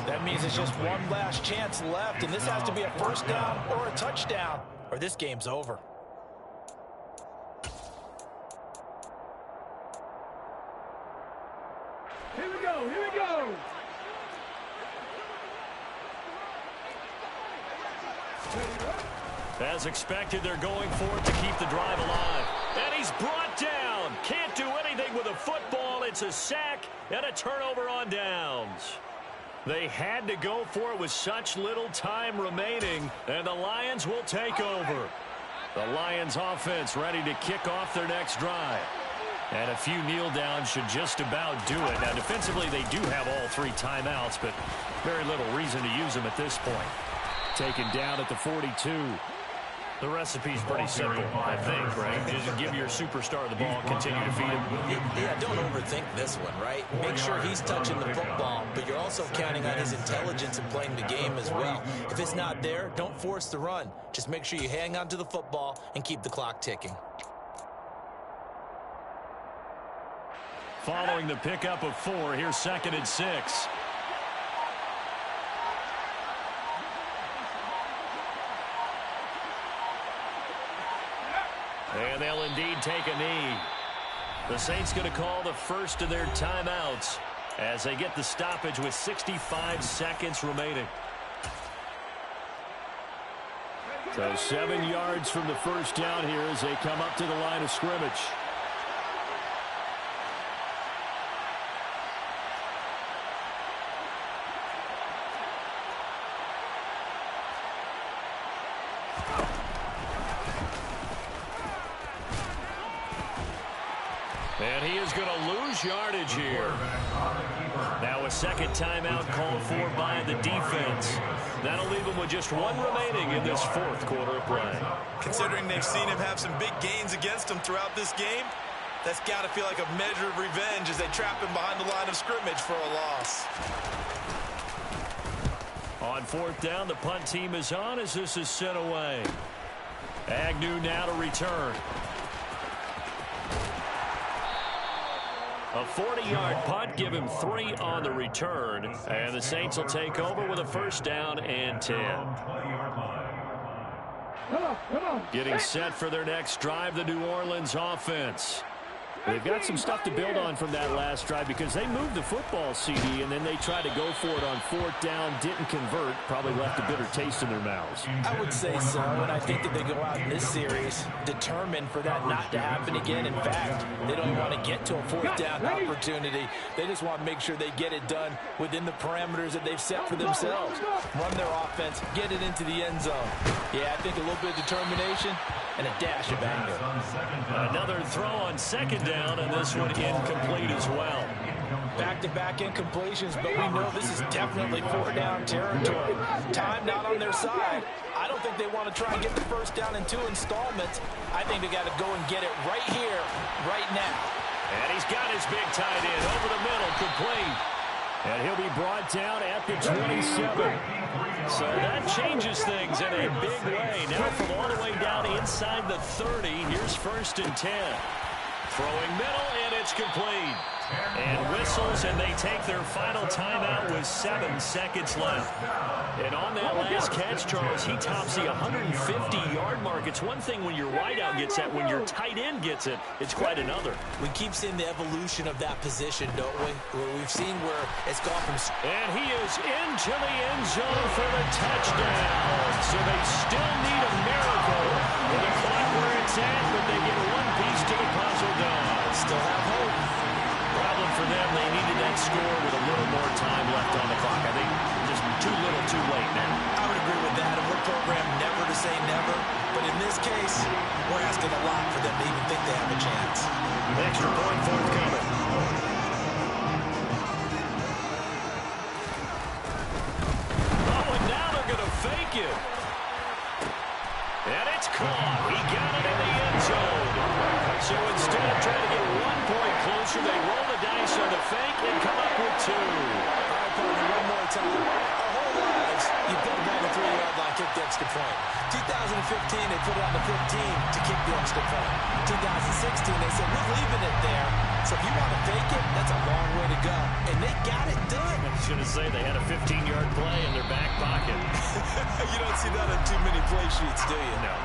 That means it's just one last chance left, and this has to be a first down or a touchdown, or this game's over. Here we go, here we go. As expected, they're going for it to keep the drive alive. And he's brought down. Can't do anything with a football. It's a sack and a turnover on downs. They had to go for it with such little time remaining, and the Lions will take over. The Lions offense ready to kick off their next drive. And a few kneel downs should just about do it. Now, defensively, they do have all 3 timeouts, but very little reason to use them at this point. Taken down at the 42. The recipe's pretty simple, I think, right? Just give your superstar the ball and continue to feed him. Yeah, don't overthink this one, right? Make sure he's touching the football, but you're also counting on his intelligence in playing the game as well. If it's not there, don't force the run. Just make sure you hang on to the football and keep the clock ticking. Following the pickup of 4, here's 2nd and 6. And they'll indeed take a knee. The Saints going to call the first of their timeouts as they get the stoppage with 65 seconds remaining. So 7 yards from the first down here as they come up to the line of scrimmage. And he is going to lose yardage here. Now a 2nd timeout called for by the defense. That'll leave him with just 1 remaining in this 4th quarter of play. Considering they've seen him have some big gains against him throughout this game, that's got to feel like a measure of revenge as they trap him behind the line of scrimmage for a loss. On 4th down, the punt team is on as this is sent away. Agnew now to return. A 40-yard punt, give him 3 on the return, and the Saints will take over with a first down and 10. Getting set for their next drive, the New Orleans offense. They've got some stuff to build on from that last drive because they moved the football, CD, and then they tried to go for it on 4th down, didn't convert, probably left a bitter taste in their mouths. I would say so, and I think that they go out in this series determined for that not to happen again. In fact, they don't want to get to a 4th down opportunity. They just want to make sure they get it done within the parameters that they've set for themselves. Run their offense, get it into the end zone. Yeah, I think a little bit of determination and a dash of anger. Another throw on 2nd down, and this one incomplete as well. Back-to-back incompletions, but we know this is definitely 4th-down territory. Time not on their side. I don't think they want to try and get the first down in 2 installments. I think they got to go and get it right here, right now. And he's got his big tight end over the middle, complete. And he'll be brought down at the 27. So that changes things in a big way. Now from all the way down inside the 30, here's 1st and 10. Throwing middle, and it's complete. And whistles, and they take their final timeout with 7 seconds left. And on that last catch, Charles, he tops the 150-yard mark. It's one thing when your wideout gets that. When your tight end gets it, it's quite another. We keep seeing the evolution of that position, don't we? Where we've seen where it's gone from... And he is into the end zone for the touchdown. So they still need a miracle with the clock where it's at, but they get one piece to the puzzle done. Still have hope. Problem for them, they needed that score with a little more time left on the clock. I think just too little too late now. I would agree with that. And we're programmed never to say never. But in this case, we're asking a lot for them to even think they have a chance. An extra point forthcoming. Oh, and now they're going to fake it. And it's caught. He got it in the end zone. So instead of trying to get 1 point closer, they roll the dice on the fake and come up with 2. All right, partner, one more time. Our whole lives, you put the ball on the 3-yard line, kick the extra point. 2015, they put it on the 15 to kick the extra point. 2016, they said, we're leaving it there. So if you want to fake it, that's a long way to go. And they got it done. I was going to say they had a 15-yard play in their back pocket. You don't see that on too many play sheets, do you? No.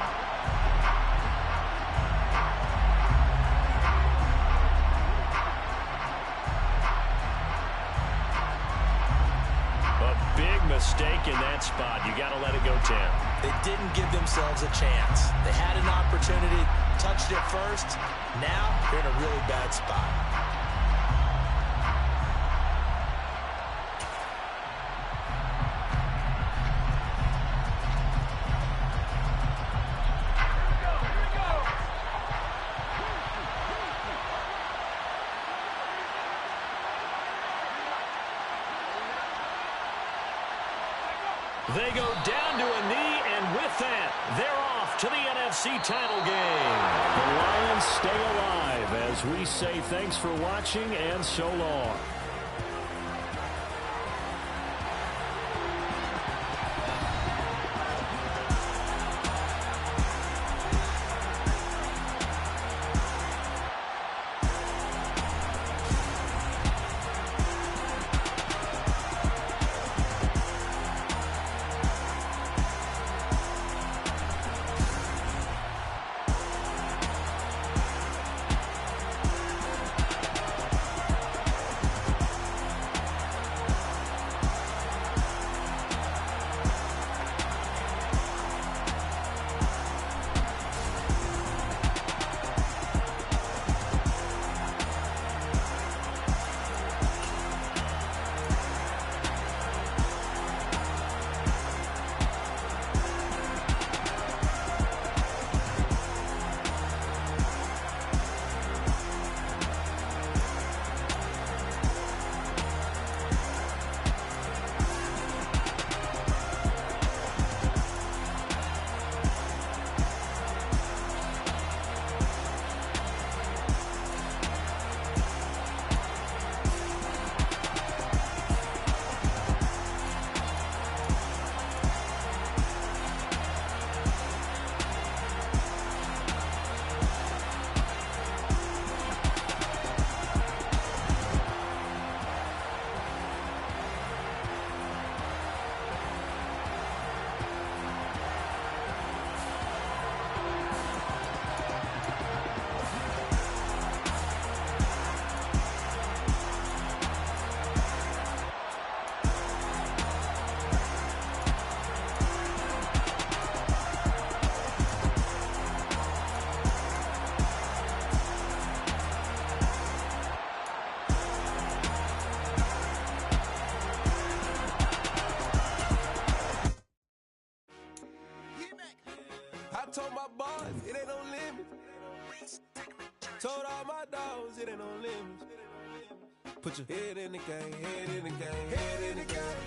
Mistake in that spot. You got to let it go 10. They didn't give themselves a chance. They had an opportunity, touched it first. Now they're in a really bad spot. They go down to a knee, and with that, they're off to the NFC title game. The Lions stay alive as we say thanks for watching and so long. Told my boys, it ain't no limit. Told all my dogs, it ain't no limit. Put your head in the game, head in the game, head in the game.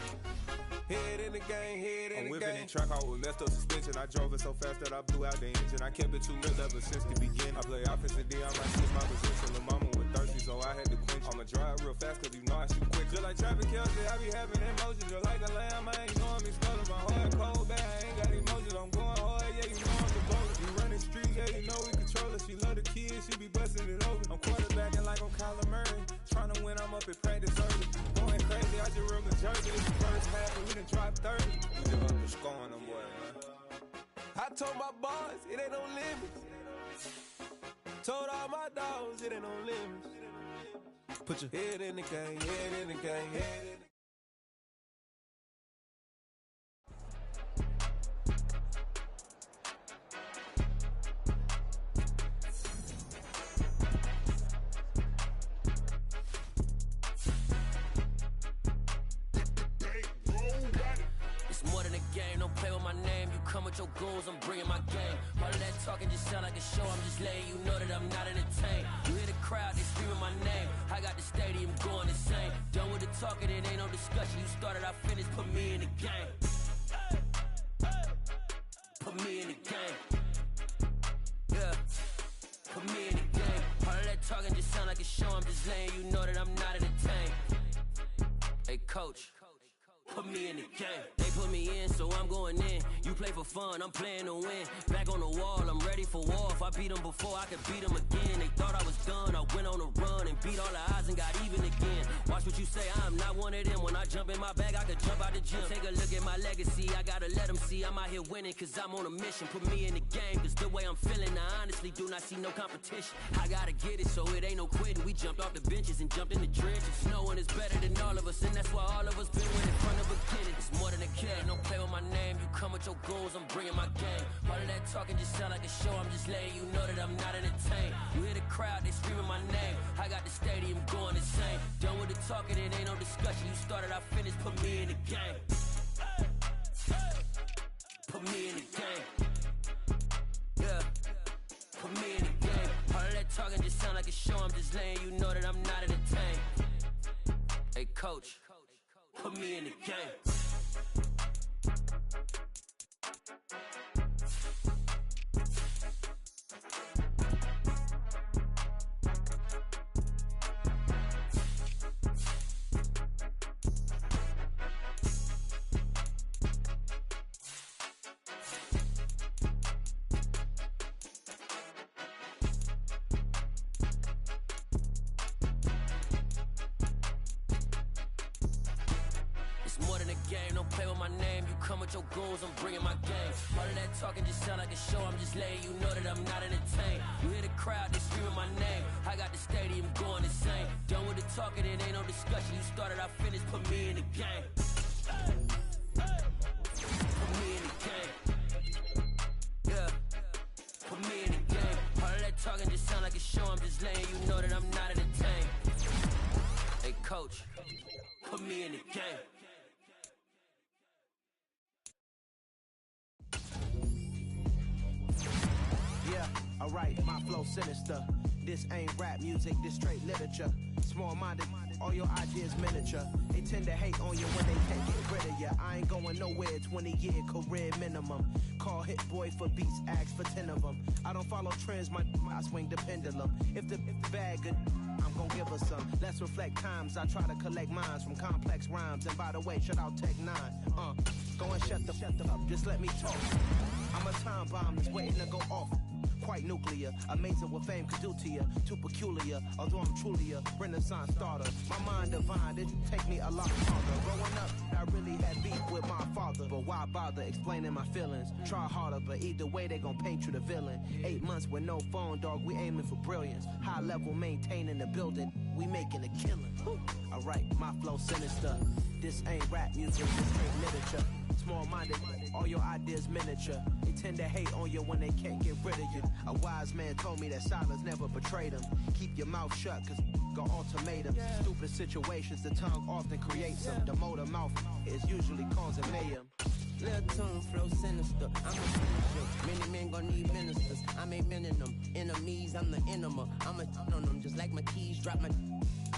Head in the game, head in the game. I'm whipping in track, I was left up suspension. I drove it so fast that I blew out the engine. I kept it too real ever since the beginning. I play offensive D, I might switch my position. The mama was thirsty, so I had to quench. I'ma drive real fast, cause you know I shoot quick. Just like traffic Kelsey, I be having emotions. Just like a lamb, I ain't knowing me sculling my heart cold bad. I ain't got emotions, I'm going hard, yeah, you know I'm the bowler. You running streets, yeah, you know we control her. She love the kids, she be busting it open. I'm quarterbacking like I'm Kyler Murray. Trying to when I'm up at practice early. Going crazy, I just rolled the jersey. It's the first half, and we done dropped 30. We just up to scoring them boys, man. I told my boys, it ain't no limits. Told all my dogs, it ain't no limits. Put your head in the game, head in the game, head in the game. Your goals, I'm bringing my game. All of that talking just sound like a show. I'm just letting you know that I'm not entertained. You hear the crowd, they screaming my name. I got the stadium going insane. Done with the talking, it ain't no discussion. You started, I finished, put me in the game. Put me in the game. Yeah, put me in the game. All of that talking just sound like a show. I'm just letting you know that I'm not entertained. Hey, coach, put me in the game. They put me in, so I'm going in. You play for fun, I'm playing to win. Back on the wall, I'm ready for war. If I beat them before, I could beat them again. They thought I was done, I went on a run and beat all the odds and got even again. Watch what you say, I'm not one of them. When I jump in my bag, I could jump out the gym. Take a look at my legacy, I gotta let them see I'm out here winning, cause I'm on a mission. Put me in the game, cause the way I'm feeling, I honestly do not see no competition. I gotta get it, so it ain't no quitting. We jumped off the benches and jumped in the trenches. No one is better than all of us, and that's why all of us been winning from the beginning. It's more than a kid, don't play with my name. You come with your goals, I'm bringing my game. All of that talking just sound like a show. I'm just letting you know that I'm not entertained. You hear the crowd, they screaming my name. I got the stadium going insane. Done with the talking, it ain't no discussion. You started, I finished, put me in the game. Put me in the game. Yeah, put me in the game. All of that talking just sound like a show. I'm just letting you know that I'm not entertained. Hey, coach, put me in the game. Your goals, I'm bringing my game. All of that talking just sound like a show. I'm just letting you know that I'm not entertained. You hear the crowd, they screaming my name. I got the stadium going insane. Done with the talking, it ain't no discussion. You started, I finished, put me in the game. Put me in the game. Yeah, put me in the game. All of that talking just sound like a show. I'm just letting you know that I'm not entertained. Hey, coach, put me in the game. Alright, my flow sinister. This ain't rap music, this straight literature. Small-minded, all your ideas miniature. They tend to hate on you when they can't get rid of you. I ain't going nowhere, 20-year career minimum. Call Hit Boy for beats, ask for 10 of them. I don't follow trends, I swing the pendulum. If the bag good, I'm gon' give her some. Let's reflect times, I try to collect minds from complex rhymes. And by the way, shout out Tech 9. Go and shut the up, just let me talk. I'm a time bomb that's waiting to go off. Quite nuclear, amazing what fame could do to you. Too peculiar, although I'm truly a renaissance starter. My mind divine, it take me a lot longer. Growing up, I really had beef with my father. But why bother explaining my feelings? Try harder, but either way they gon' paint you the villain. 8 months with no phone, dog, we aiming for brilliance. High level maintaining the building, we making a killing. Alright, my flow sinister. This ain't rap music, this straight literature. Small-minded, all your ideas miniature. They tend to hate on you when they can't get rid of you. A wise man told me that silence never betrayed him. Keep your mouth shut, cause got ultimatums. Stupid situations, the tongue often creates them. The motor mouth is usually causing mayhem. Little tune, flow sinister. I'm a finisher. Many men gon' need ministers. I make men in them. Enemies, I'm the enema. I'm a on them, just like my keys drop my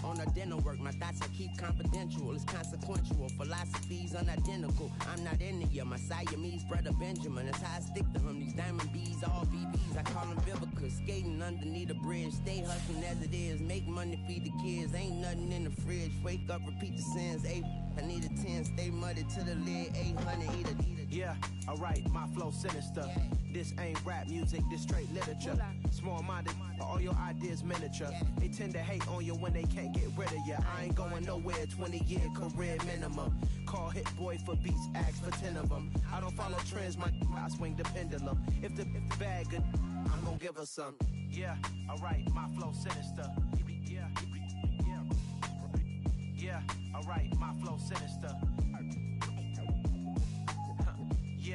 on the dinner work. My thoughts I keep confidential. It's consequential. Philosophies unidentical. I'm not into you. My Siamese brother Benjamin. That's how I stick to him. These diamond bees, all BBs. I call them biblical. Cause skating underneath a bridge, stay hustling as it is. Make money, feed the kids, ain't nothing in the fridge. Wake up, repeat the sins. I need a 10, stay muddy to the lid. 800, eat a. Yeah, alright, my flow sinister. This ain't rap music, this straight literature. Small-minded, all your ideas miniature. They tend to hate on you when they can't get rid of you. I ain't going nowhere, 20-year career minimum. Call Hit Boy for beats, ask for 10 of them. I don't follow trends, I swing the pendulum. If the bag good, I'm gonna give her some. Yeah, alright, my flow sinister. Yeah, alright, my flow sinister.